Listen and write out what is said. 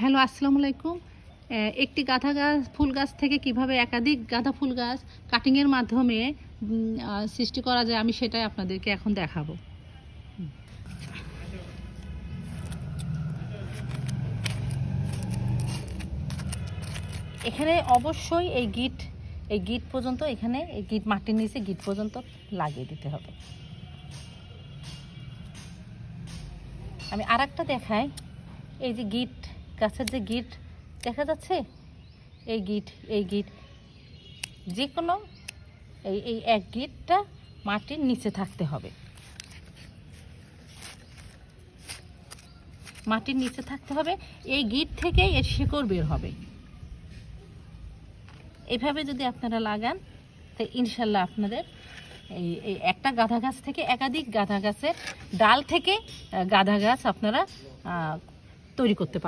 Hello, আসসালামু আলাইকুম। একটি গাঁদা গাছ ফুল গাছ থেকে কিভাবে একাধিক গাঁদা ফুল গাছ কাটিংয়ের মাধ্যমে সৃষ্টি করা যায়, আমি সেটাই আপনাদেরকে এখন দেখাবো। এখানে অবশ্যই এই গিট পর্যন্ত, এখানে এই গিট মাটির নিচে গিট পর্যন্ত লাগিয়ে দিতে হবে। আমি আরেকটা দেখাই। এই যে গিট, গাছের যে গিট দেখা যাচ্ছে, এই গিট যে কোনো এই এক গিটটা মাটির নিচে থাকতে হবে, মাটির নিচে থাকতে হবে। এই গিট থেকে এর শিকড় বের হবে। এইভাবে যদি আপনারা লাগান, তো ইনশাল্লাহ আপনাদের এই একটা গাঁদা গাছ থেকে একাধিক গাঁদা গাছের ডাল থেকে গাঁদা গাছ আপনারা তৈরি করতে পারেন।